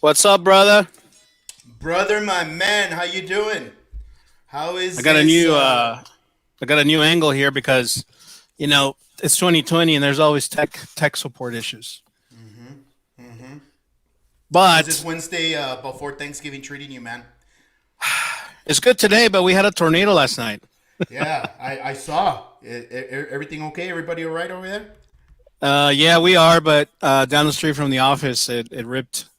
What's up, brother? Brother, my man, how you doing? How I is got a this? new I got a new angle here because it's 2020 and there's always tech support issues. Mm-hmm. How's this But Wednesday before Thanksgiving treating you, man? it's good today. But we had a tornado last night. Yeah, I saw. Everything okay? Everybody all right over there? Yeah, we are. But down the street from the office, it ripped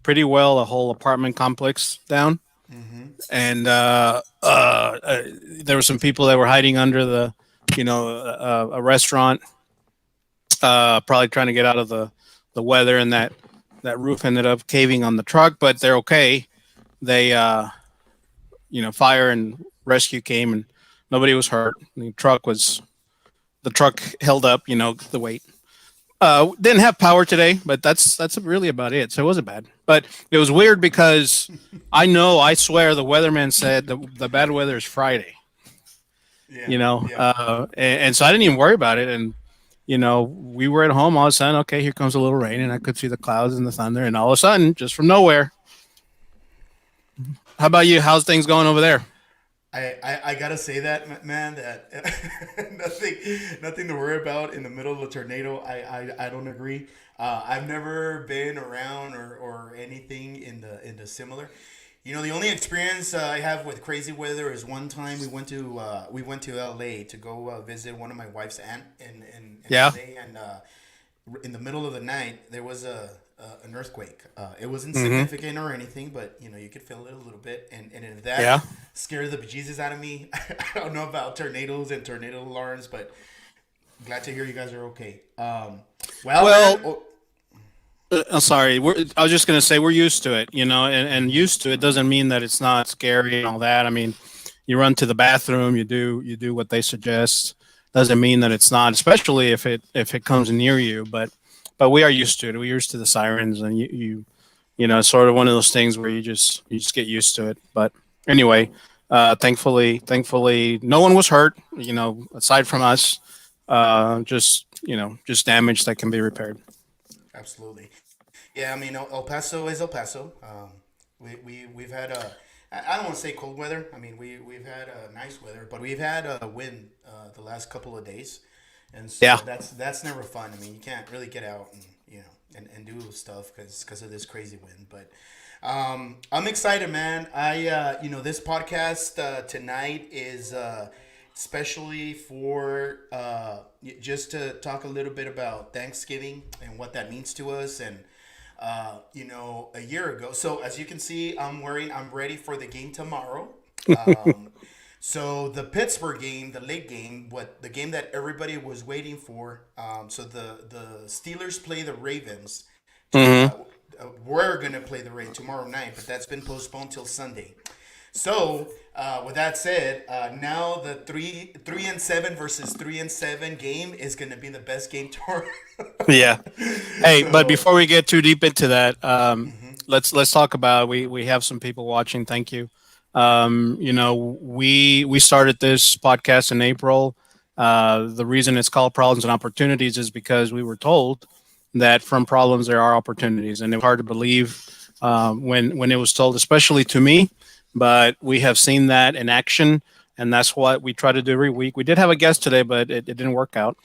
pretty well a whole apartment complex down, Mm-hmm. and there were some people that were hiding under a restaurant, probably trying to get out of the weather, and that roof ended up caving on the truck, but they're okay. They fire and rescue came and nobody was hurt. The truck held up, the weight. Didn't have power today, but that's really about it. So it wasn't bad, but it was weird because I swear the weatherman said the bad weather is Friday. Yeah, yeah. And so I didn't even worry about it. And we were at home. All of a sudden, okay, here comes a little rain, and I could see the clouds and the thunder, and all of a sudden, just from nowhere. How about you? How's things going over there? I gotta say that, man, that nothing to worry about in the middle of a tornado. I don't agree. I've never been around or anything in the similar. The only experience I have with crazy weather is one time we went to L.A. to go visit one of my wife's aunt in Yeah. L.A. and in the middle of the night there was an earthquake. It wasn't Mm-hmm. significant or anything, but you could feel it a little bit, and if that Yeah. scared the bejesus out of me. I don't know about tornadoes and tornado alarms, but glad to hear you guys are okay. Well, man. Well, I'm sorry. I was just gonna say we're used to it, and used to it doesn't mean that it's not scary and all that. I mean, you run to the bathroom, you do what they suggest. Doesn't mean that it's not, especially if it comes near you. But we are used to it. We're used to the sirens, and it's sort of one of those things where you just get used to it. But anyway, thankfully, no one was hurt. Aside from us, just damage that can be repaired. Absolutely. Yeah, I mean, El Paso is El Paso. We've had I don't want to say cold weather. I mean, we've had nice weather, but we've had wind the last couple of days, and Yeah. so that's never fun. I mean, you can't really get out and and do stuff because of this crazy wind. But I'm excited, man. This podcast tonight is especially for just to talk a little bit about Thanksgiving and what that means to us, and a year ago. So as you can see, I'm ready for the game tomorrow. Um, so the Pittsburgh game, the late game, what the game that everybody was waiting for. So the Steelers play the Ravens. Hmm. We're gonna play the Ravens tomorrow night, but that's been postponed till Sunday. So with that said, now the three and seven versus 3-7 game is gonna be the best game tomorrow. Yeah. Hey, but So. before we get too deep into that, Mhm. let's talk about we have some people watching. Thank you. We started this podcast in April. The reason it's called Problems and Opportunities is because we were told that from problems there are opportunities, and it was hard to believe when it was told, especially to me. But we have seen that in action, and that's what we try to do every week. We did have a guest today, but it didn't work out.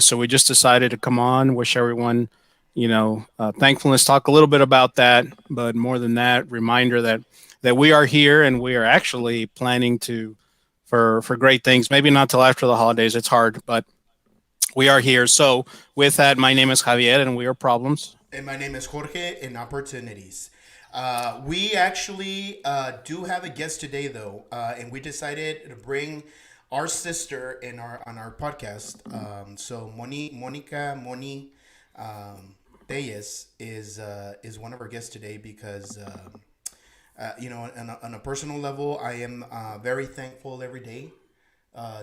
So we just decided to come on, wish everyone, thankfulness, talk a little bit about that, but more than that, reminder that we are here and we are actually planning to for great things. Maybe not till after the holidays; it's hard, but we are here. So with that, my name is Javier, and we are Problems. And my name is Jorge in Opportunities. We actually do have a guest today, though, and we decided to bring our sister in our on our podcast. So Moni Reyes is one of our guests today because on a personal level, I am very thankful every day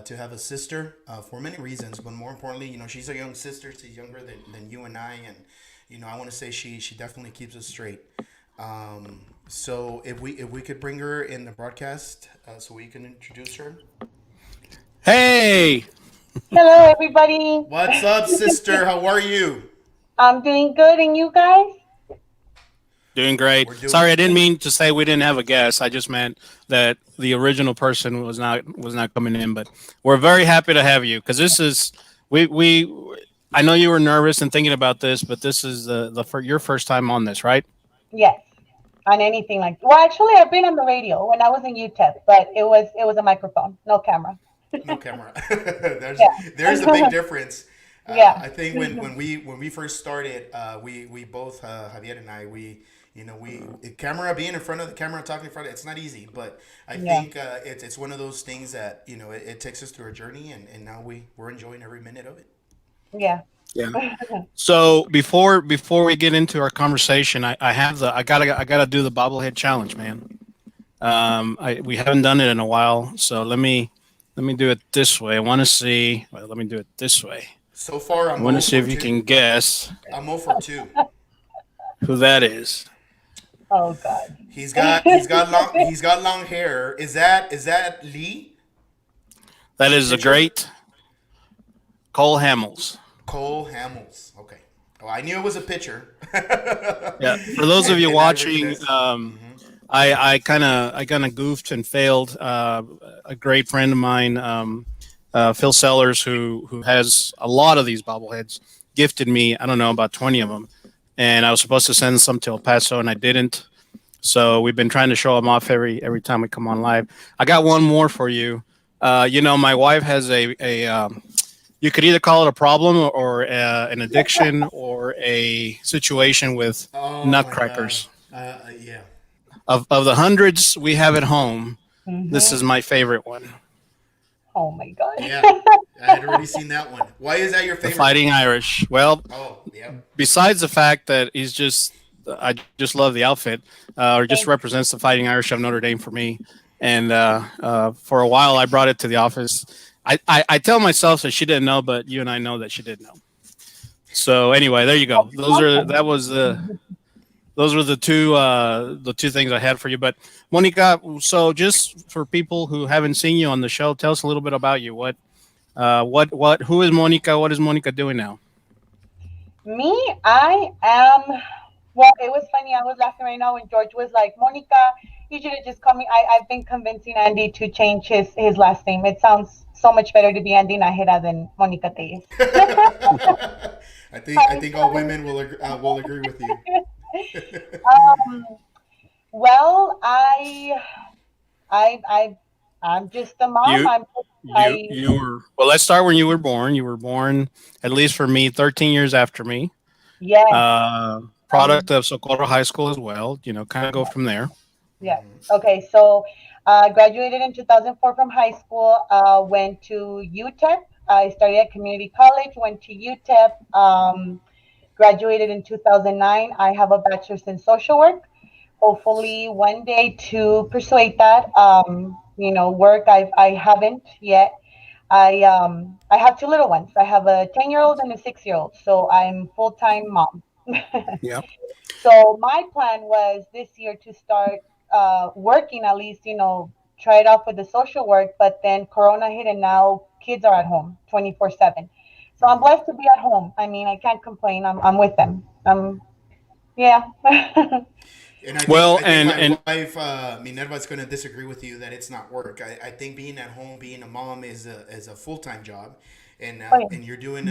to have a sister for many reasons, but more importantly, she's a young sister. She's younger than you and I, and I want to say she definitely keeps us straight. So if we could bring her in the broadcast, so we can introduce her. Hey, Hello, everybody. What's up, sister? How are you? I'm doing good, and you guys? Doing great. We're doing Sorry, I didn't mean to say we didn't have a guest. I just meant that the original person was not coming in. But we're very happy to have you because this is we. I know you were nervous and thinking about this, but this is the for your first time on this, right? Yes, on anything like. Well, actually, I've been on the radio when I was in UTEP, but it was a microphone, no camera. no camera. there's Yeah. there's a big difference. Yeah. I think when we first started, we both Javier and I we camera being in front of the camera talking in front of it's not easy, but I Yeah. think it's one of those things that it takes us through a journey, and now we're enjoying every minute of it. Yeah. Yeah. So before we get into our conversation, I gotta do the bobblehead challenge, man. We haven't done it in a while, so let me do it this way. I want to see. Well, let me do it this way. So far, I I'm want 0 to see for if you 2. can guess I'm 0 for 2. who that is. Oh God. He's got long hair. Is that Lee? That is the Pitcher? great Cole Hamels. Cole Hamels. Okay. Oh, I knew it was a pitcher. Yeah. For those of you And I watching, recognize- I kind of goofed and failed. A great friend of mine, Phil Sellers, who has a lot of these bobbleheads, gifted me. I don't know, about 20 of them, and I was supposed to send some to El Paso, and I didn't. So we've been trying to show them off every time we come on live. I got one more for you. My wife has a you could either call it a problem or an addiction or a situation with Oh my nutcrackers. God. Yeah. Of the hundreds we have at home, this Mhm. is my favorite one. Oh my God. Yeah. I had already seen that one. Why is that your The favorite? Fighting Irish. Well, Oh, yeah. besides the fact that I just love the outfit, or just Thank- represents the Fighting Irish of Notre Dame for me. And for a while, I brought it to the office. I tell myself that she didn't know, but you and I know that she did know. So anyway, there you go. Those were the two things I had for you. But Monica, so just for people who haven't seen you on the show, tell us a little bit about you. Who is Monica? What is Monica doing now? Me, I am. Well, it was funny. I was laughing right now when George was like, "Monica, you should have just called me." I've been convincing Andy to change his last name. It sounds so much better to be Andy Najera than Monica Tellez. I think all women will agree with you. Um, well, I'm just a mom. You- I'm I You were well. Let's start when you were born. You were born, at least for me, 13 years after me. yeah. Product of Socorro High School as well. Kind of go from there. Yeah. Okay. So, graduated in 2004 from high school. Went to UTEP. I started at community college. Went to UTEP. Graduated in 2009. I have a bachelor's in social work. Hopefully, one day to persuade that. Work. I haven't yet. I have two little ones. I have a 10-year-old and a 6-year-old. So I'm full-time mom. Yeah. So my plan was this year to start working, at least, try it off with the social work, but then Corona hit and now kids are at home 24/7. So I'm blessed to be at home. I mean, I can't complain. I'm with them. Yeah. And I Well, think and- my wife Minerva is going to disagree with you that it's not work. I think being at home, being a mom, is a full time job, and Oh, yeah. and you're doing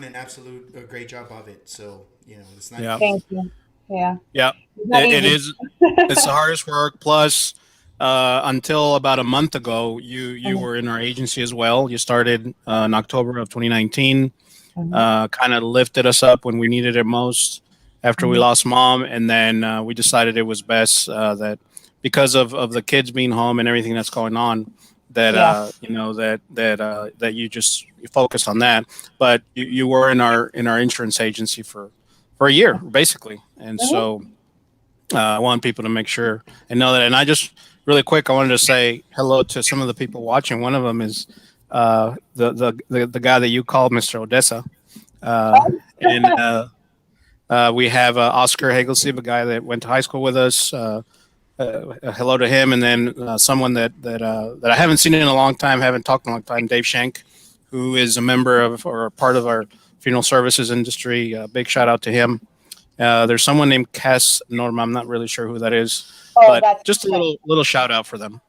an absolute great job of it. So it's not. Yeah. Thank you. Yeah. Yeah. It's not It easy. is. It's the hardest work. Plus, until about a month ago, you were in our agency as well. You started in October of 2019. Kind of lifted us up when we needed it most after we lost mom, and then we decided it was best that because of the kids being home and everything that's going on, that that you focus on that. But you were in our insurance agency for a year basically, and so I want people to make sure and know that. And I just really quick, I wanted to say hello to some of the people watching. One of them is the guy that you called Mr. Odessa, and we have Oscar Hagelsey, a guy that went to high school with us. Hello to him, and then someone that I haven't seen in a long time, haven't talked in a long time, Dave Shank, who is a member of or part of our funeral services industry. Big shout out to him. There's someone named Cass Norma. I'm not really sure who that is, Oh, but that's just a little shout out for them.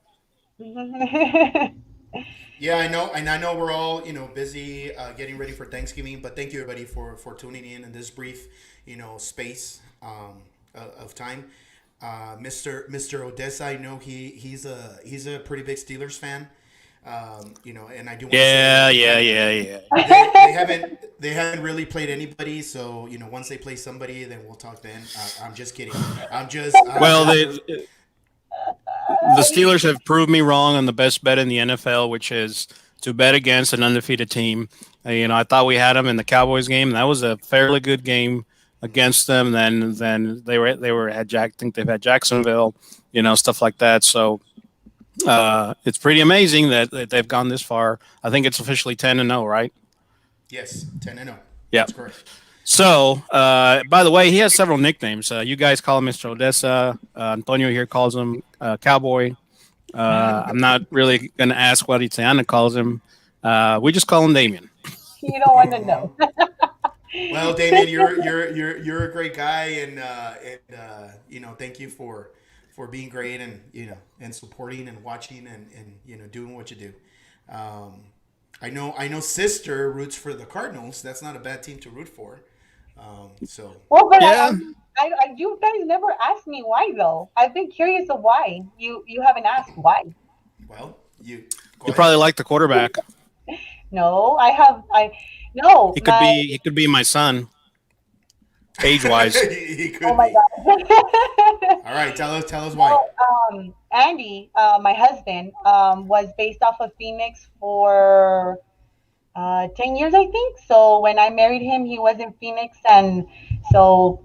Yeah, I know, and I know we're all busy getting ready for Thanksgiving. But thank you everybody for tuning in this brief space of time. Mr. Odessa, I know he's a pretty big Steelers fan. And I do want to Yeah, say yeah, that yeah, yeah. they haven't really played anybody. So once they play somebody, then we'll talk. Then I'm just kidding. Well, the Steelers have proved me wrong on the best bet in the NFL, which is to bet against an undefeated team. I thought we had them in the Cowboys game. That was a fairly good game against them. Then they were at Jack. I think they've had Jacksonville, stuff like that. So it's pretty amazing that they've gone this far. I think it's officially 10-0, right? Yes, 10-0. Yeah. That's correct. So, by the way, he has several nicknames. You guys call him Mr. Odessa. Antonio here calls him Cowboy. I'm not really going to ask what Itziana calls him. We just call him Damien. You don't want to know. Well, Damien, you're a great guy, and thank you for being great, and supporting and watching and doing what you do. I know sister roots for the Cardinals. That's not a bad team to root for. Well, but Yeah. you guys never asked me why though. I've been curious of why. You haven't asked why. Well, You probably like the quarterback. No, no. He could be my son, age wise. He could Oh my be. God. All right, tell us why. Well, Andy, my husband, was based off of Phoenix for 10 years, I think. So when I married him, he was in Phoenix, and so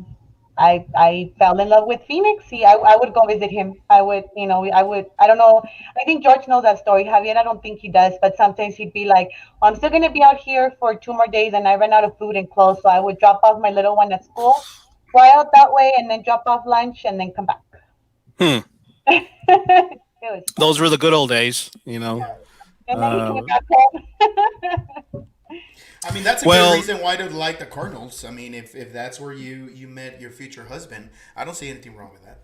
I fell in love with Phoenix. I would go visit him. I would, I don't know. I think George knows that story. Javier, I don't think he does, but sometimes he'd be like, well, I'm still going to be out here for 2 more days, and I ran out of food and clothes. So I would drop off my little one at school, fly out that way, and then drop off lunch, and then come back. It was fun. Those were the good old days, And then he came back home. I mean, that's a Well- good reason why to like the Cardinals. I mean, if that's where you met your future husband, I don't see anything wrong with that.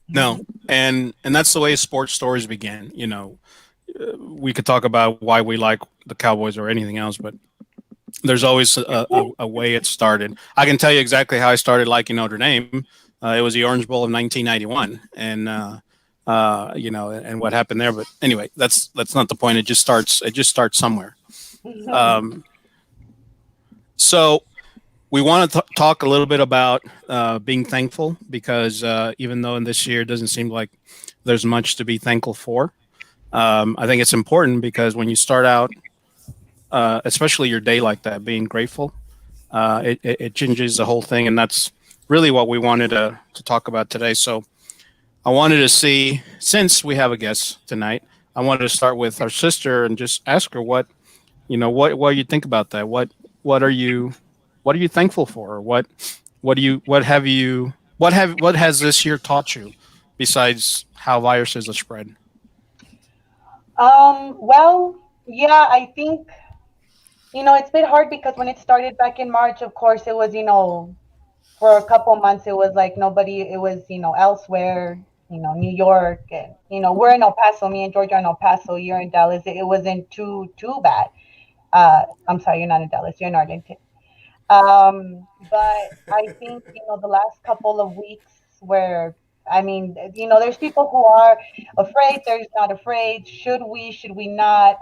No, and that's the way sports stories begin. We could talk about why we like the Cowboys or anything else, but there's always a way it started. I can tell you exactly how I started liking Notre Dame. It was the Orange Bowl of 1991, and and what happened there. But anyway, that's not the point. It just starts somewhere. So we want to talk a little bit about being thankful, because even though in this year it doesn't seem like there's much to be thankful for, I think it's important, because when you start out, especially your day like that, being grateful, it changes the whole thing. And that's really what we wanted to talk about today. So I wanted to see, since we have a guest tonight, I wanted to start with our sister and just ask her what you think about that. What are you thankful for? Or what has this year taught you, besides how viruses are spread? Well, yeah, I think, it's been hard because when it started back in March, of course, it was, for a couple months, it was like nobody, it was, elsewhere, New York, and, we're in El Paso, me and George are in El Paso, you're in Dallas. It wasn't too bad. I'm sorry, you're not in Dallas, you're in Arlington. But I think, the last couple of weeks where, I mean, there's people who are afraid, there's not afraid. Should we not?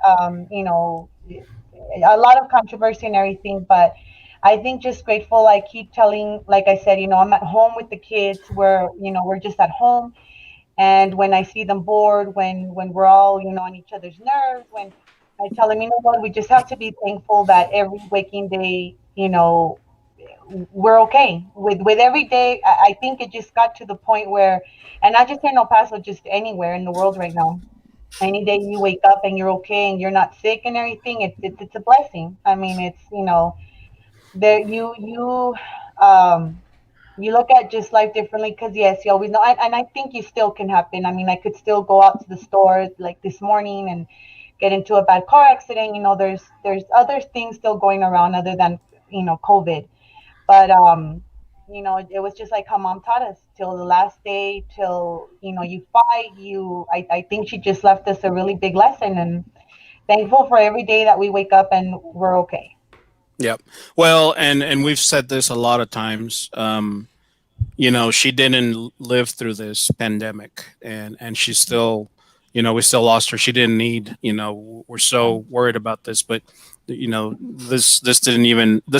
A lot of controversy and everything, but I think just grateful. I keep telling, like I said, I'm at home with the kids. We're just at home. And when I see them bored, when we're all, on each other's nerves, when I tell them, what, we just have to be thankful that every waking day, we're okay with every day. I think it just got to the point where, and not just in El Paso, just anywhere in the world right now. Any day you wake up and you're okay and you're not sick and everything, it's a blessing. I mean, it's there you look at just life differently, because yes, you always know, and I think it still can happen. I mean, I could still go out to the store like this morning and get into a bad car accident. There's other things still going around other than COVID. But it was just like how mom taught us till the last day, till, you fight, I think she just left us a really big lesson, and thankful for every day that we wake up and we're okay. Yep. Well, and we've said this a lot of times. She didn't live through this pandemic, and she's still, we still lost her. She didn't need, we're so worried about this, but this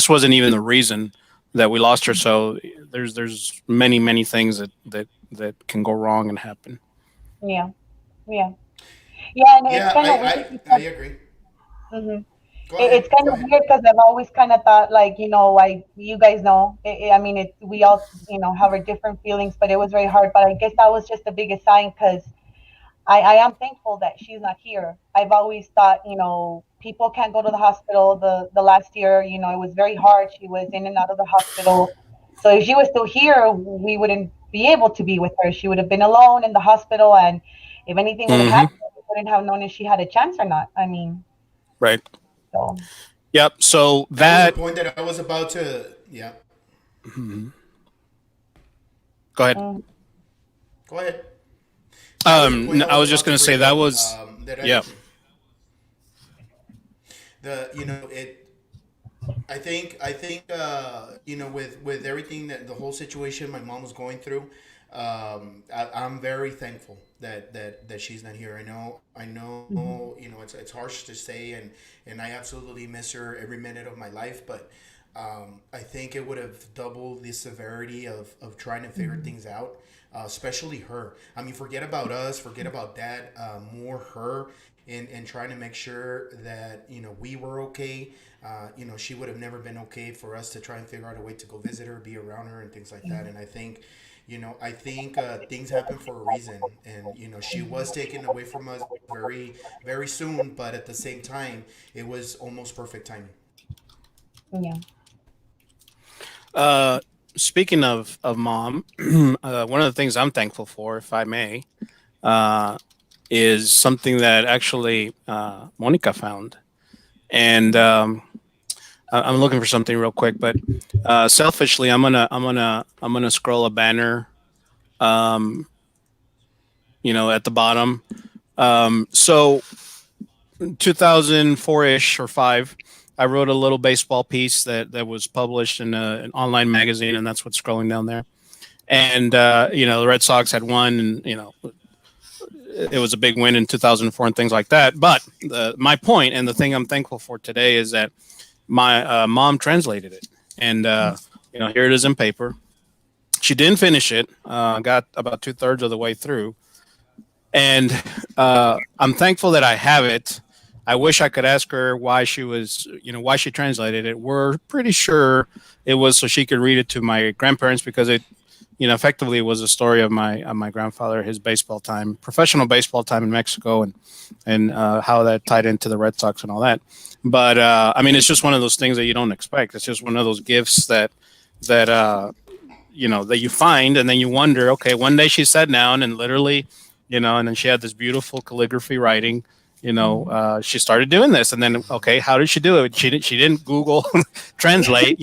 wasn't even the reason that we lost her. So there's many things that can go wrong and happen. Yeah, yeah, yeah, and it's Yeah, kind of weird I because. agree. Mhm. Go ahead. It's kind Go of ahead. weird because I've always kind of thought, like, like you guys know, I mean, we all, have our different feelings, but it was very hard. But I guess that was just the biggest sign because I am thankful that she's not here. I've always thought, people can't go to the hospital. The last year, it was very hard. She was in and out of the hospital. So if she was still here, we wouldn't be able to be with her. She would have been alone in the hospital, and if anything would have Hmm. happened, we wouldn't have known if she had a chance or not. I mean, Right. so. Yep. So That was the that. point that I was about to. Yeah. Mhm. Go ahead. Mm. Go ahead. That was the point I I was was just about to going to say bring that up. was. That Yeah. the you know it. I think with everything that the whole situation my mom was going through, I'm very thankful that she's not here. Mhm. It's harsh to say, and I absolutely miss her every minute of my life, but I think it would have doubled the severity of trying to figure Mhm. things out, especially her. I mean, forget about us, forget about dad, more her, and trying to make sure that we were okay. She would have never been okay for us to try and figure out a way to go visit her, be around her, and things like that. And I think things happen for a reason, and she was taken away from us very, very soon, but at the same time, it was almost perfect timing. Yeah. Uh, Speaking of mom, one of the things I'm thankful for, if I may, uh, is something that actually Monica found, and I'm looking for something real quick. But selfishly, I'm gonna scroll a banner, um, at the bottom. So 2004-ish or five, I wrote a little baseball piece that was published in an online magazine, and that's what's scrolling down there. And the Red Sox had won, and it was a big win in 2004 and things like that. But my point and the thing I'm thankful for today is that my mom translated it, and here it is in paper. She didn't finish it. Got about 2/3 of the way through, and I'm thankful that I have it. I wish I could ask her why why she translated it. We're pretty sure it was so she could read it to my grandparents because effectively it was a story of my grandfather, his baseball time, professional baseball time in Mexico, and how that tied into the Red Sox and all that. But I mean, it's just one of those things that you don't expect. It's just one of those gifts that you find, and then you wonder, okay, one day she sat down and literally, and then she had this beautiful calligraphy writing. Mhm. She started doing this, and then okay, how did she do it? She didn't Google translate.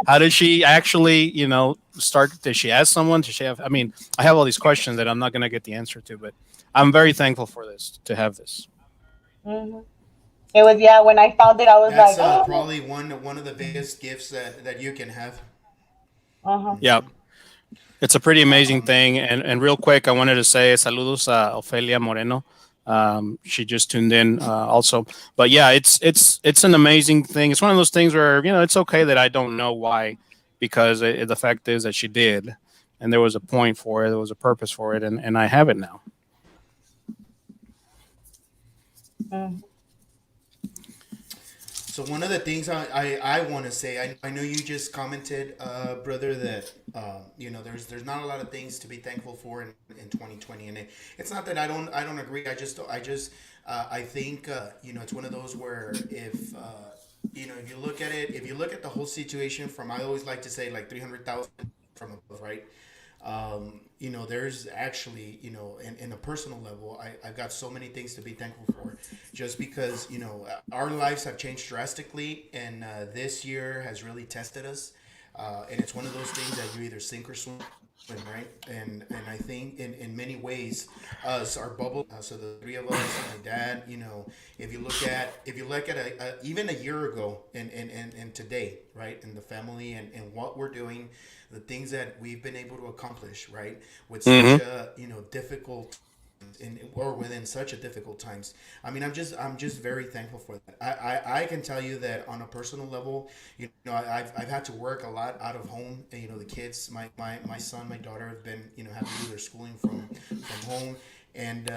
How did she actually, start? Did she ask someone? Did she have? I mean, I have all these questions that I'm not going to get the answer to, but I'm very thankful for this to have this. Mhm. It was, yeah. When I found it, I was That's like, oh. probably one of the biggest gifts that you can have. Uh huh. Yeah, it's a pretty amazing Um, thing. And real quick, I wanted to say saludos a Ofelia Moreno. She just tuned in also. But yeah, it's an amazing thing. It's one of those things where it's okay that I don't know why, because the fact is that she did, and there was a point for it, there was a purpose for it, and I have it now. Mm-hmm. So one of the things I want to say, I know you just commented, brother, that there's not a lot of things to be thankful for in 2020, and it's not that I don't agree. I think it's one of those where if you look at it, if you look at the whole situation from, I always like to say, like 300,000 from above, right? There's actually, in a personal level, I've got so many things to be thankful for, just because, our lives have changed drastically, and this year has really tested us. And it's one of those things that you either sink or swim, right? And I think in many ways, us our bubble. So the three of us, my dad. If you look at even a year ago and today, right, and the family and what we're doing, the things that we've been able to accomplish, right, with such Mm-hmm. a difficult in or within such a difficult times. I mean, I'm just very thankful for that. I can tell you that on a personal level, I've had to work a lot out of home. And, the kids, my son, my daughter have been have to do their schooling from home, and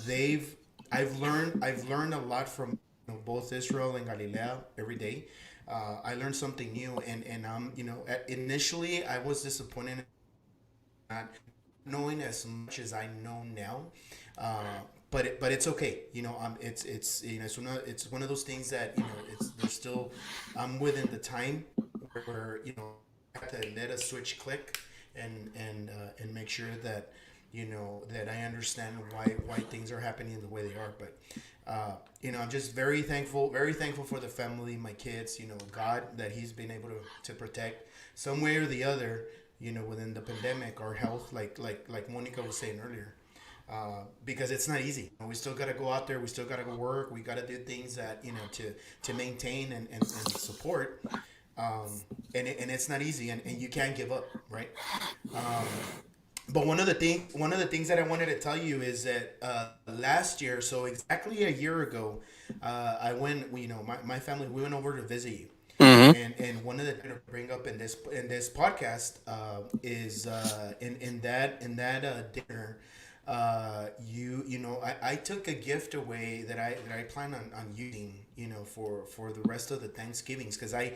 they've I've learned a lot from both Israel and Galilea every day. I learned something new, and initially I was disappointed not knowing as much as I know now. But it's okay. It's one of those things that it's there's still I'm within the time where I have to let a switch click and make sure that that I understand why things are happening the way they are. But I'm just very thankful for the family, my kids. God, that He's been able to protect some way or the other. Within the pandemic, our health, like Monica was saying earlier, because it's not easy. We still got to go out there. We still got to go work. We got to do things that to maintain and support. And it's not easy, and you can't give up, right? But one of the things that I wanted to tell you is that last year, so exactly a year ago, I went. My family, we went over to visit you. Mm-hmm. And one of the things to bring up in this podcast is in that dinner, I took a gift away that I plan on using for the rest of the Thanksgivings, because I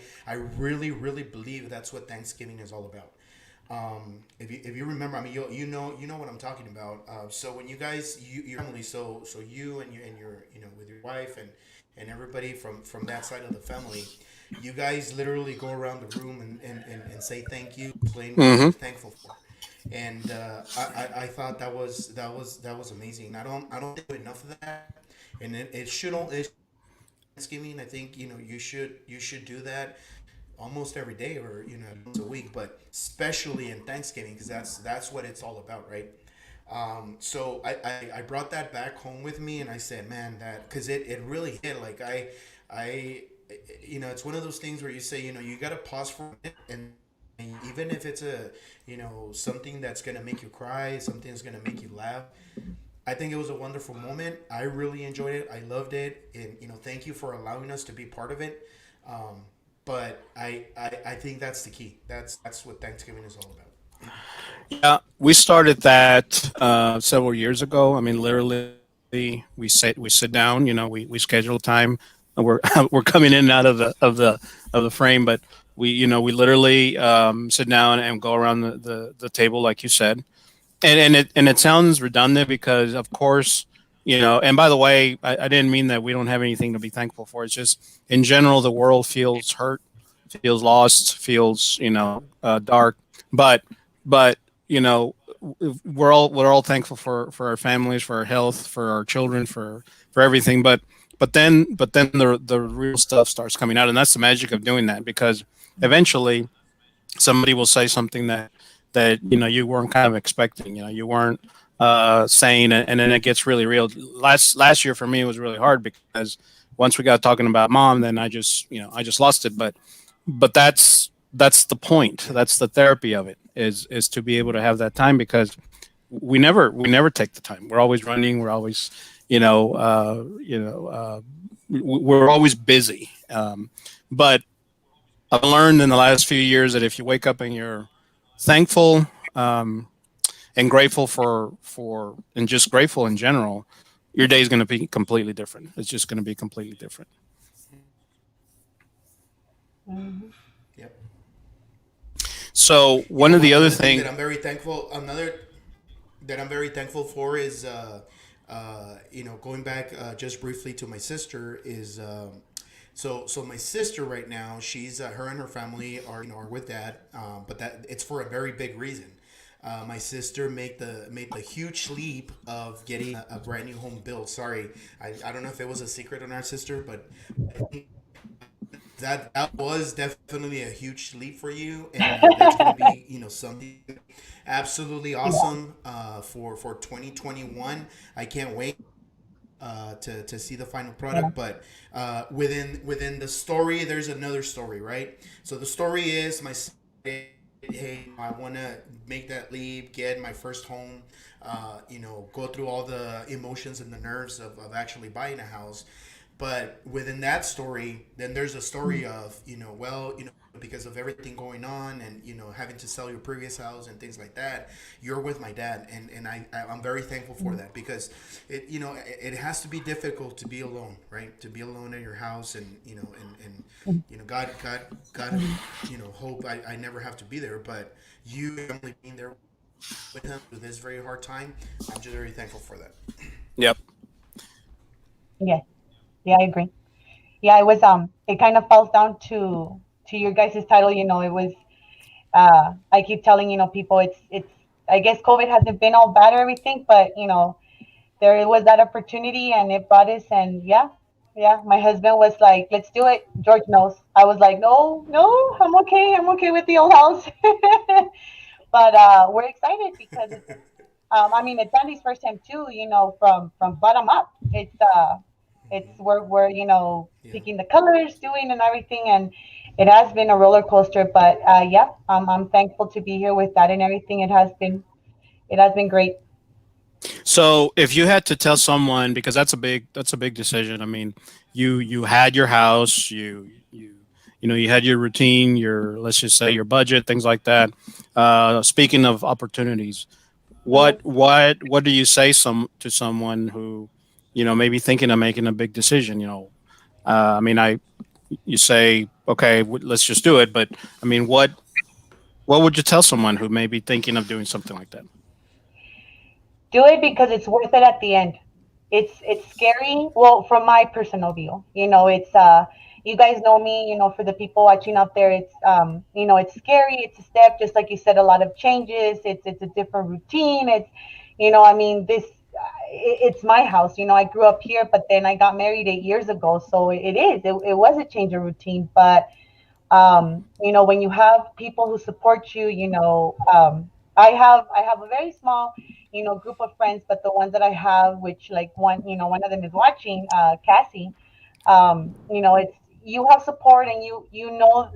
really really believe that's what Thanksgiving is all about. If you remember, I mean, you know what I'm talking about. So when you guys, your family, so you and your with your wife and everybody from that side of the family, you guys literally go around the room and say thank you, explain what Mm-hmm. you're thankful for. And I thought that was amazing. I don't do enough of that, and it should all it's Thanksgiving. I think you should do that almost every day, or once a week, but especially in Thanksgiving, because that's what it's all about, right? So I brought that back home with me, and I said, man, that because it really hit. Like I it's one of those things where you say, you got to pause for it, and even if it's something that's gonna make you cry, something that's gonna make you laugh. I think it was a wonderful moment. I really enjoyed it. I loved it, and thank you for allowing us to be part of it. Um, but I think that's the key. That's what Thanksgiving is all about. Yeah, we started that several years ago. I mean, literally, we sit down. We schedule time. We're we're coming in and out of the frame, but we literally sit down and go around the table, like you said. And it sounds redundant because, of course, And by the way, I didn't mean that we don't have anything to be thankful for. It's just in general, the world feels hurt, feels lost, feels dark. But you know we're all thankful for our families, for our health, for our children, for everything. But then the real stuff starts coming out, and that's the magic of doing that, because eventually somebody will say something that you weren't kind of expecting, you weren't saying it, and then it gets really real. Last year for me, it was really hard because once we got talking about mom, then I just lost it. But that's the point. That's the therapy of it, is to be able to have that time, because we never take the time. We're always running. We're always you know we're always busy. But I've learned in the last few years that if you wake up and you're thankful, um, and grateful for and just grateful in general, your day is going to be completely different. It's just going to be completely different. Mhm. Yep. So You one know, of the other another thing thing. that I'm very thankful. Another that I'm very thankful for is, going back just briefly to my sister is. So my sister right now, she's her and her family are with dad, but that it's for a very big reason. My sister made the huge leap of getting a brand new home built. Sorry, I don't know if it was a secret on our sister, but that was definitely a huge leap for you, and that's gonna be something absolutely Yeah. awesome for 2021. I can't wait to see the final Yeah. product. But within the story, there's another story, right? So the story is my son, hey, I want to make that leap, get my first home, go through all the emotions and the nerves of actually buying a house. But within that story, then there's a story of, well, because of everything going on and, having to sell your previous house and things like that, you're with my dad. And I'm very thankful for that because it has to be difficult to be alone, right? To be alone in your house and, God, hope I never have to be there. But you only being there with him through this very hard time, I'm just very thankful for that. Yep. Yeah. Yeah, I agree. Yeah, it was it kind of falls down to your guys' title, it was I keep telling, people it's I guess COVID hasn't been all bad or everything, but there was that opportunity and it brought us. And yeah, yeah, my husband was like, let's do it. George knows. I was like, no, no, I'm okay with the old house. But we're excited because it's I mean, it's Andy's first time too, from bottom up. It's we're Yeah. picking the colors, doing and everything, and it has been a roller coaster. But yeah, I'm thankful to be here with that and everything. It has been great. So if you had to tell someone, because that's a big decision. I mean, you had your house, you had your routine, your, let's just say, your budget, things like that. Speaking of opportunities, Mhm. what do you say to someone who, maybe thinking of making a big decision? I mean, you say, okay, let's just do it. But I mean, what would you tell someone who may be thinking of doing something like that? Do it because it's worth it at the end. It's scary. Well, from my personal view, it's you guys know me. For the people watching out there, it's scary. It's a step, just like you said, a lot of changes. It's a different routine. I mean, it's my house. I grew up here, but then I got married 8 years ago, so it was a change of routine. But when you have people who support you, I have a very small, group of friends, but the ones that I have, which like one of them is watching, Cassie. It's you have support, and you know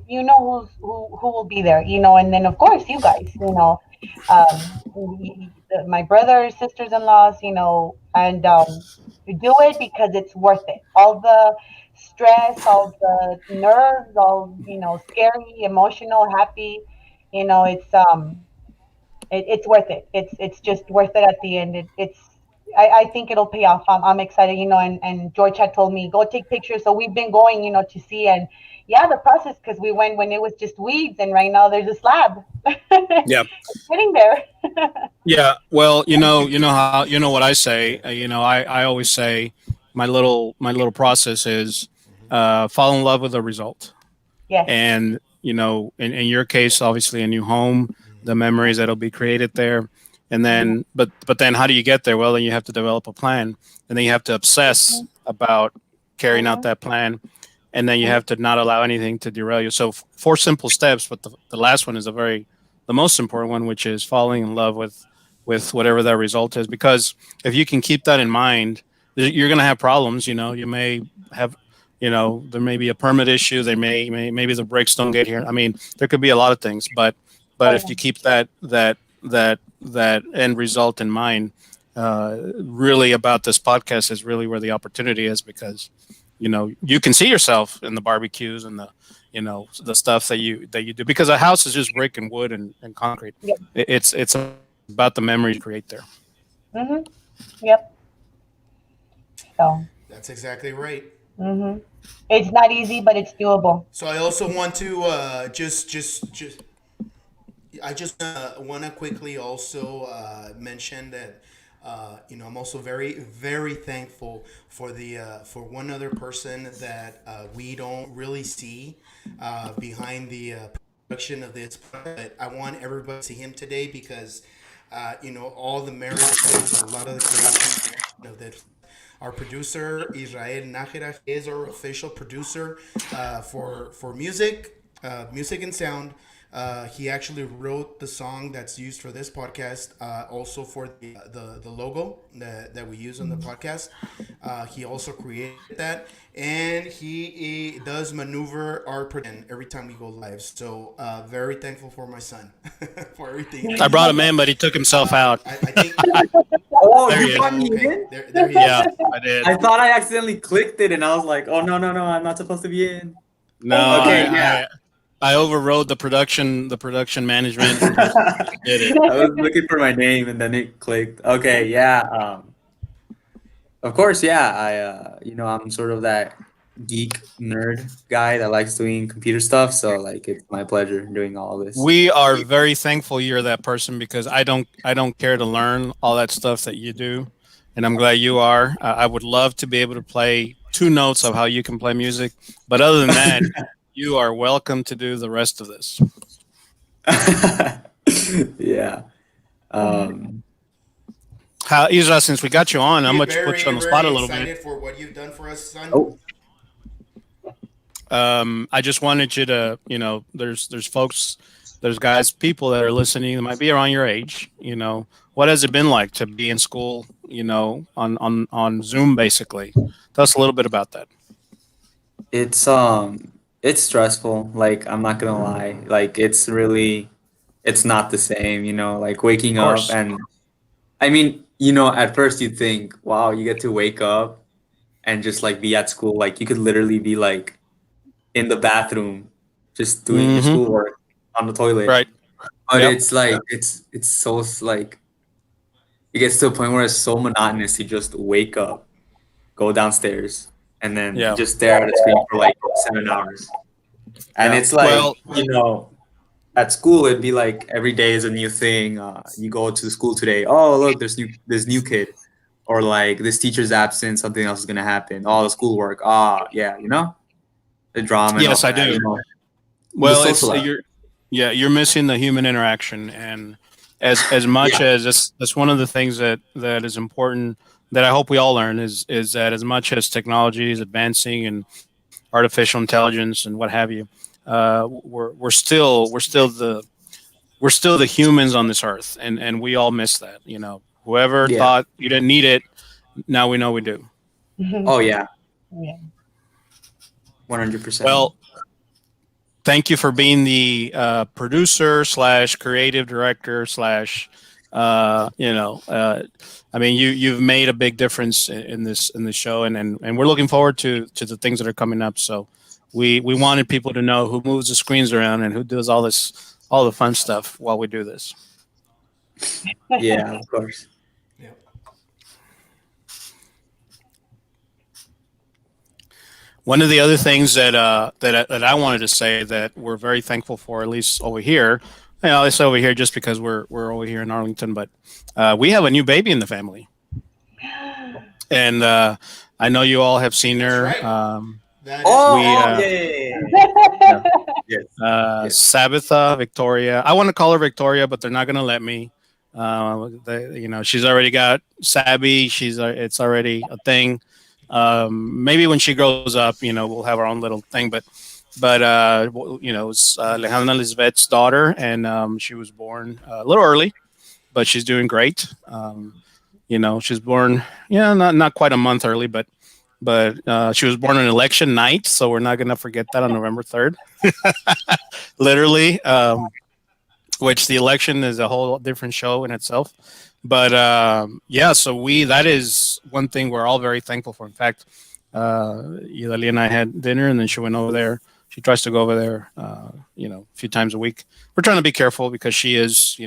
who will be there, and then of course you guys, my brothers, sisters-in-laws, and you do it because it's worth it. All the stress, all the nerves, all scary, emotional, happy, it's worth it. It's just worth it at the end. I think it'll pay off. I'm excited, and George had told me go take pictures, so we've been going, to see. And yeah, the process, because we went when it was just weeds, and right now there's a slab. Yeah. It's sitting there. Yeah. Well, how what I say. I always say my little process is fall in love with the result, Yes. and in your case, obviously a new home, the memories that'll be created there, and then but then how do you get there? Well, then you have to develop a plan, and then you have to obsess about carrying out Mhm. that plan, and then you Mhm. have to not allow anything to derail you. So four simple steps, but the last one is the most important one, which is falling in love with whatever that result is. Because if you can keep that in mind, you're going to have problems. You may have, there may be a permit issue. Maybe the brakes don't get here. I mean, there could be a lot of things, but Oh if yeah. you keep that end result in mind, really about this podcast is really where the opportunity is, because you can see yourself in the barbecues and the stuff that you do, because a house is just brick and wood and concrete. Yep. It's about the memories you create there. Mhm. Yep. So. That's exactly right. Mhm. It's not easy, but it's doable. So I also want to just I just want to quickly also mention that I'm also very very thankful for the for one other person that we don't really see behind the production of this. But I want everybody to see him today because all the merit goes to a lot of the creation of that our producer Israel Nájera is our official producer for music and sound. He actually wrote the song that's used for this podcast, also for the logo that we use on the podcast. He also created that, and he does maneuver our production every time we go live. So very thankful for my son for everything. I brought him in, but he took himself out. I think. Oh, There he you is. got me Okay, in? there he Yeah, is. I did. I thought I accidentally clicked it and I was like, oh, no, I'm not supposed to be in. No, Okay, I, yeah. I overrode the production management. And did it. I was looking for my name and then it clicked. Okay, yeah. Of course, yeah. I'm sort of that geek nerd guy that likes doing computer stuff. So like, it's my pleasure doing all this. We are very thankful you're that person because I don't care to learn all that stuff that you do, and I'm glad you are. I would love to be able to play 2 notes of how you can play music, but other than that, you are welcome to do the rest of this. Yeah. How, Isra, since we got you on, I'm We're gonna put you on the very spot a little excited bit. for what you've done for us, son. Oh. I just wanted you to, there's folks, there's guys, people that are listening that might be around your age. What has it been like to be in school, on Zoom, basically? Tell us a little bit about that. It's stressful. Like, I'm not gonna lie. Like, it's not the same, like waking Of up course. and I mean, at first you think, wow, you get to wake up and just like be at school. Like, you could literally be like in the bathroom just doing your Mhm. schoolwork on the toilet. Right. But Yep. it's like it's so like it gets to a point where it's so monotonous. You just wake up, go downstairs, and then Yeah. just stare at a screen for like 7 hours. And Yeah. it's like, Well- at school it'd be like every day is a new thing. You go to school today. Oh, look, there's new kid, or like this teacher's absent. Something else is gonna happen. All the schoolwork. Yeah, the drama. and Yes, all I that, do. The Well, social aspect. you're missing the human interaction, and as much Yeah. as that's one of the things that is important that I hope we all learn is that as much as technology is advancing and artificial intelligence and what have you, we're still the humans on this earth, and we all miss that. Whoever Yeah. thought you didn't need it, now we know we do. Oh yeah, Yeah. 100%. Well, thank you for being the producer / creative director / I mean, you've made a big difference in this show, and we're looking forward to the things that are coming up. So we wanted people to know who moves the screens around and who does all the fun stuff while we do this. yeah, of course. Yep. One of the other things that I wanted to say that we're very thankful for, at least over here. It's over here just because we're over here in Arlington, but we have a new baby in the family, and I know you all have seen her. That's right. That is Yes. Sabitha Victoria. I want to call her Victoria, but they're not going to let me. She's already got Sabby. It's already a thing. Maybe when she grows up, we'll have our own little thing. But it's Alejandra Lisbeth's daughter, and she was born a little early, but she's doing great. She's born, not quite a month early, but she was born on election night, so we're not going to forget that on November 3rd. Literally, which the election is a whole different show in itself. But so that is one thing we're all very thankful for. In fact, Idalia and I had dinner, and then she went over there. She tries to go over there, a few times a week. We're trying to be careful because she is,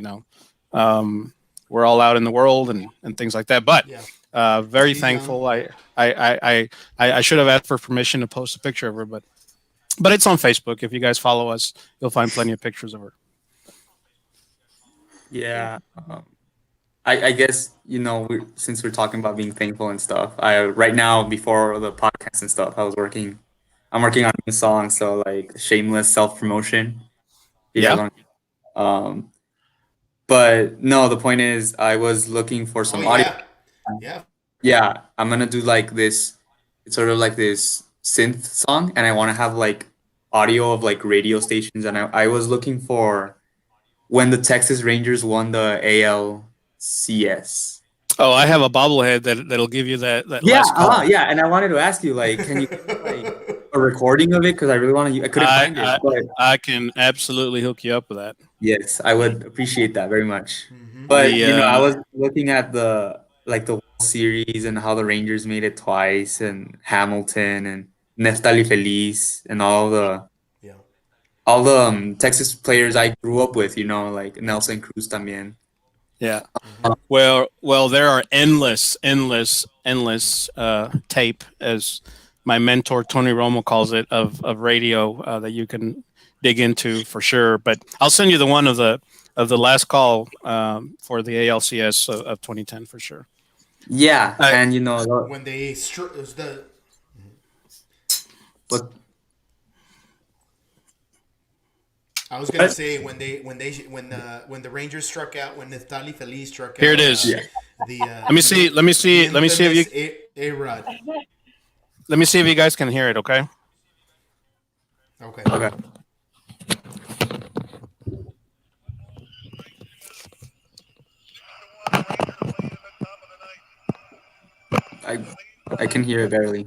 we're all out in the world and things like that. But very She's thankful. I should have asked for permission to post a picture of her, but it's on Facebook. If you guys follow us, you'll find plenty of pictures of her. Yeah. I guess, since we're talking about being thankful and stuff, right now, before the podcast and stuff, I'm working on a new song. So like shameless self-promotion. Yeah. But no, the point is I was looking for some audio. Yeah. Yeah, I'm gonna do like this. It's sort of like this synth song, and I want to have like audio of like radio stations. And I was looking for when the Texas Rangers won the ALCS. Oh, I have a bobblehead that'll give you that Yeah, last call. yeah. And I wanted to ask you, like, can you like a recording of it? Because I really want to. I couldn't find it, but I can absolutely hook you up with that. yes, I would appreciate that very much. Mhm. But The, you know, I was looking at the World Series and how the Rangers made it twice, and Hamilton and Neftali Feliz and Yeah. all the Texas players I grew up with. You know, like Nelson Cruz también. Yeah. Mhm. Well, there are endless tape, as my mentor Tony Romo calls it, of radio that you can dig into for sure. But I'll send you the one of the last call for the ALCS of 2010 for sure. Yeah, and you know, When they it was the but I was gonna say when the Rangers struck out, when Neftali Feliz struck Here out. it is. yeah, The Let me see if you A-Rod. let me see if you guys can hear it. Okay. Okay. okay. I I can hear it barely.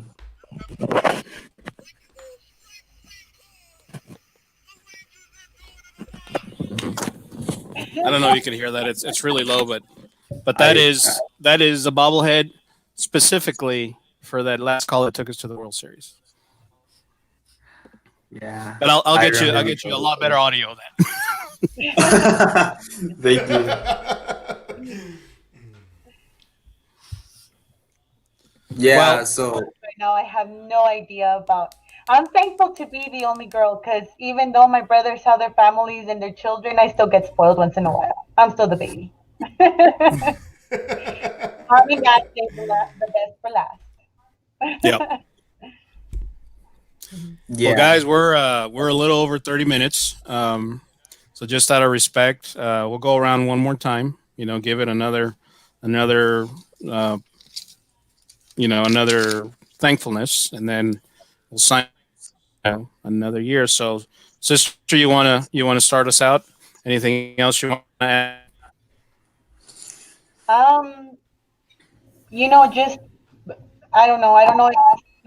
I don't know if you can hear that. It's really low, but that I- is a bobblehead specifically for that last call that took us to the World Series. Yeah. But I'll I get you remember a lot better audio then. Thank you. Yeah, Well- so Right now, I have no idea about. I'm thankful to be the only girl because even though my brothers have their families and their children, I still get spoiled once in a while. I'm still the baby. Mommy and dad saved the best for last. Yep. yeah. Well, guys, we're a little over 30 minutes. So just out of respect, we'll go around one more time. You know, give it another another thankfulness, and then we'll sign another year. So, sister, you wanna start us out? Anything else you want to add? Um, just I don't know. I don't know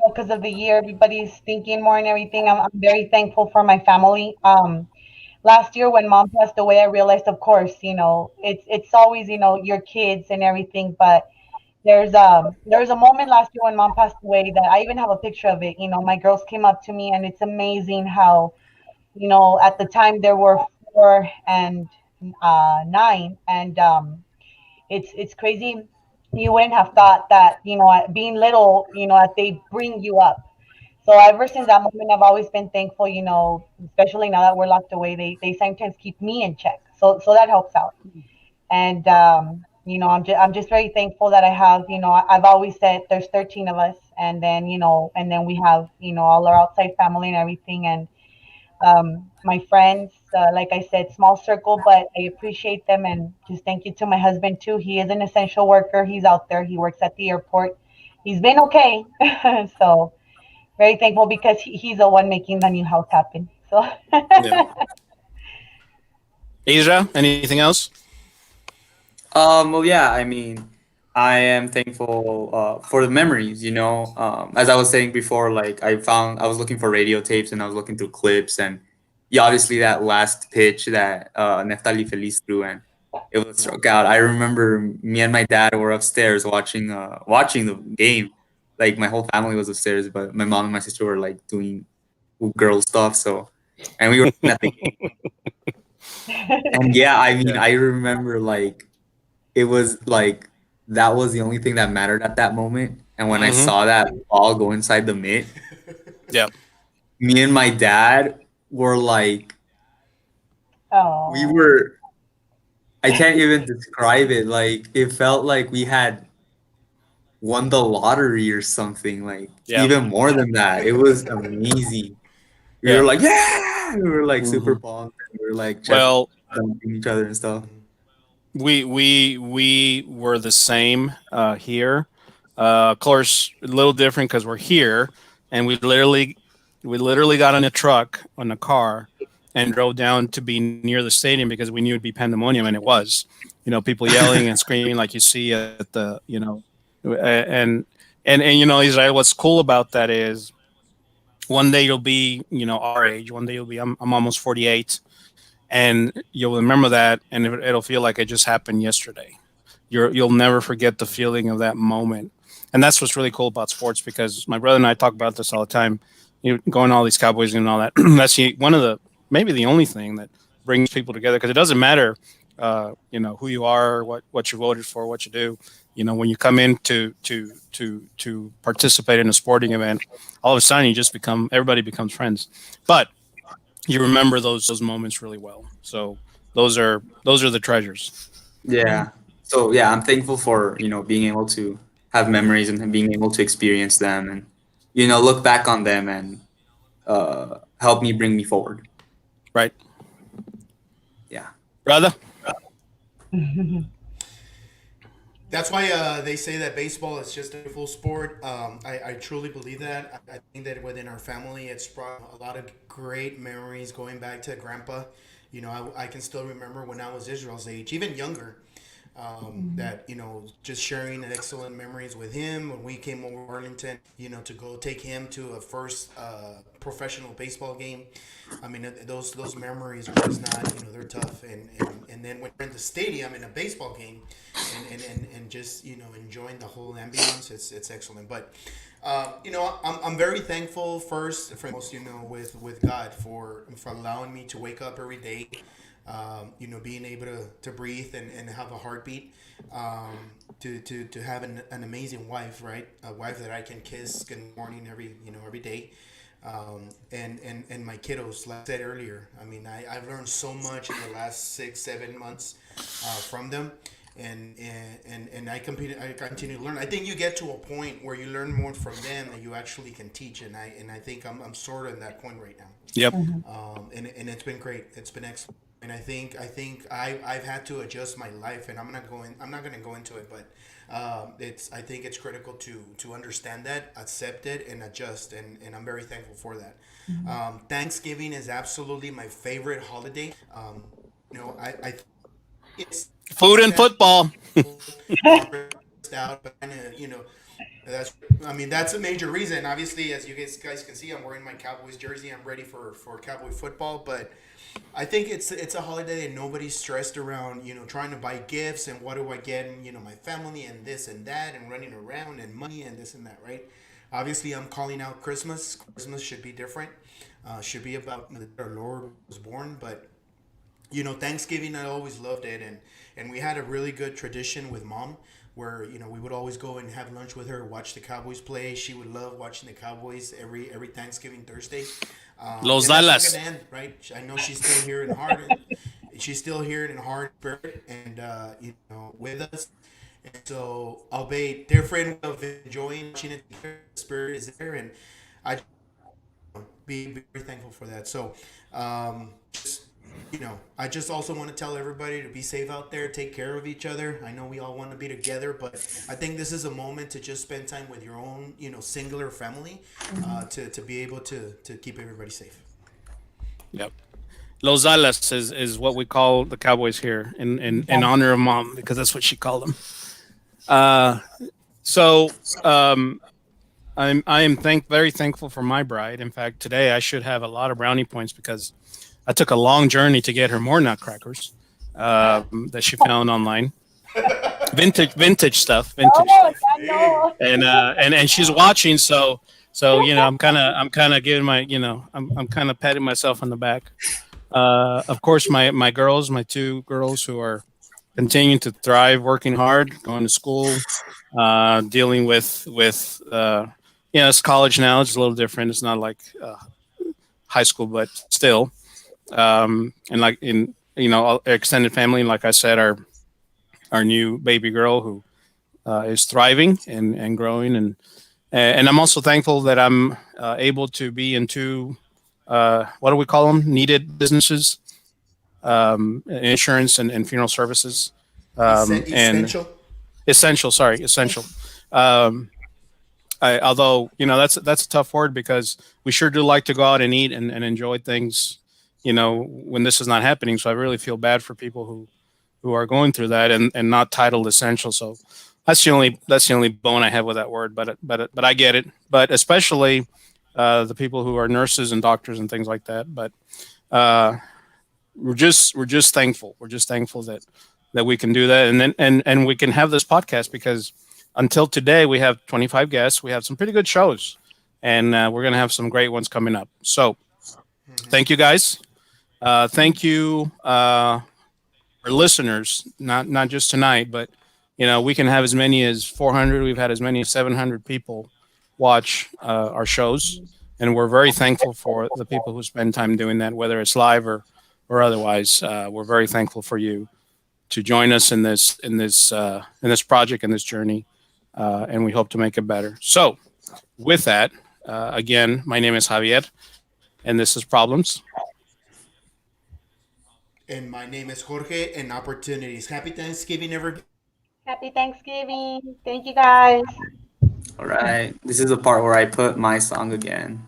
because of the year, everybody's thinking more and everything. I'm very thankful for my family. Last year when mom passed away, I realized, of course, it's always your kids and everything, but there's a moment last year when mom passed away that I even have a picture of it. My girls came up to me, and it's amazing how at the time there were 4 and 9, and it's crazy. You wouldn't have thought that being little, that they bring you up. So ever since that moment, I've always been thankful. Especially now that we're locked away, they sometimes keep me in check. So that helps out. And I'm just very thankful that I have. I've always said there's 13 of us, and then we have all our outside family and everything, and my friends. Like I said, small circle, but I appreciate them, and just thank you to my husband too. He is an essential worker. He's out there. He works at the airport. He's been okay, so very thankful because he's the one making the new house happen. So. Yeah. Asia, anything else? Well, yeah, I mean, I am thankful for the memories, you know. As I was saying before, like I was looking for radio tapes and I was looking through clips, and yeah, obviously that last pitch that Neftali Feliz threw, and it was struck out. I remember me and my dad were upstairs watching the game. Like my whole family was upstairs, but my mom and my sister were like doing girl stuff. So, and we were at the game. And yeah, I mean, Yeah. I remember like it was like that was the only thing that mattered at that moment. And when I Mhm. saw that ball go inside the mitt, Yep. me and my dad were like, Oh. we were, I can't even describe it. Like it felt like we had won the lottery or something, like Yeah. even more than that. It was amazing. We Yeah. were like, yeah, we were like super Mhm. pumped. And we were like Well, jumping each other and stuff. we were the same here. Of course, a little different because we're here, and we literally got in a truck on a car and drove down to be near the stadium because we knew it'd be pandemonium, and it was. People yelling and screaming like you see at the and Israel. What's cool about that is one day you'll be our age. One day you'll be I'm almost 48, and you'll remember that, and it'll feel like it just happened yesterday. You'll never forget the feeling of that moment, and that's what's really cool about sports. Because my brother and I talk about this all the time. Going to all these Cowboys and all that. That's one of the maybe the only thing that brings people together, because it doesn't matter, who you are, what you voted for, what you do. When you come in to participate in a sporting event, all of a sudden everybody becomes friends. But you remember those moments really well. So those are the treasures. Yeah. So yeah, I'm thankful for being able to have memories and being able to experience them and look back on them and help me bring me forward. Right. Yeah. Brother? That's why they say that baseball is just a full sport. I truly believe that. I think that within our family, it's brought a lot of great memories going back to Grandpa. I can still remember when I was Israel's age, even younger. That just sharing excellent memories with him when we came over to Arlington, to go take him to a first professional baseball game. I mean, those memories are just not, they're tough. And then when we're in the stadium in a baseball game, and just enjoying the whole ambience, it's excellent. But I'm very thankful first and foremost, with God for allowing me to wake up every day. Being able to breathe and have a heartbeat, to have an amazing wife, right? A wife that I can kiss good morning every day, and my kiddos, like I said earlier. I mean, I've learned so much in the last 6-7 months from them, and I continue to learn. I think you get to a point where you learn more from them than you actually can teach, and I think I'm sort of in that point right now. Yep. And it's been great. It's been excellent. And I think I've had to adjust my life, and I'm not going to go into it, but I think it's critical to understand that, accept it, and adjust, and I'm very thankful for that. Thanksgiving is absolutely my favorite holiday. I it's Food and football. out, but that's a major reason. Obviously, as you guys can see, I'm wearing my Cowboys jersey. I'm ready for Cowboy football, but I think it's a holiday and nobody's stressed around, trying to buy gifts and what do I get, and, my family and this and that and running around and money and this and that, right? Obviously, I'm calling out Christmas. Christmas should be different. Should be about our Lord was born, but Thanksgiving, I always loved it, and we had a really good tradition with Mom, where we would always go and have lunch with her, watch the Cowboys play. She would love watching the Cowboys every Thanksgiving Thursday. Los and Dallas. that's not gonna end, right? I know she's still here in heart. She's still here in heart, spirit, and with us. And so, albeit different of enjoying watching it, the spirit is there, and I be very thankful for that. So, just, I just also want to tell everybody to be safe out there, take care of each other. I know we all want to be together, but I think this is a moment to just spend time with your own, singular family, to be able to keep everybody safe. Yep. Los Dallas is what we call the Cowboys here in honor of Mom, because that's what she called them. I am very thankful for my bride. In fact, today I should have a lot of brownie points because I took a long journey to get her more nutcrackers that she found online. Vintage stuff. And she's watching, so I'm kind of giving I'm kind of patting myself on the back. Of course, my two girls who are continuing to thrive, working hard, going to school, dealing with it's college now. It's a little different. It's not like high school, but still. And like in extended family, like I said, our new baby girl who is thriving and growing, and I'm also thankful that I'm able to be into what do we call them? Needed businesses, insurance and funeral services, Essential. Essential. Although that's a tough word because we sure do like to go out and eat and enjoy things, when this is not happening. So I really feel bad for people who are going through that and not titled essential. So that's the only bone I have with that word. But I get it. But especially the people who are nurses and doctors and things like that. But we're just thankful. We're just thankful that we can do that and we can have this podcast because until today we have 25 guests. We have some pretty good shows, and we're gonna have some great ones coming up. So thank you guys. Thank you, our listeners. Not just tonight, but we can have as many as 400. We've had as many as 700 people watch our shows, and we're very thankful for the people who spend time doing that, whether it's live or otherwise. We're very thankful for you to join us in this project, in this journey, and we hope to make it better. So, with that, again, my name is Javier, and this is Problems. And my name is Jorge, and Opportunities. Happy Thanksgiving, everybody. Happy Thanksgiving. Thank you guys. All right. This is the part where I put my song again.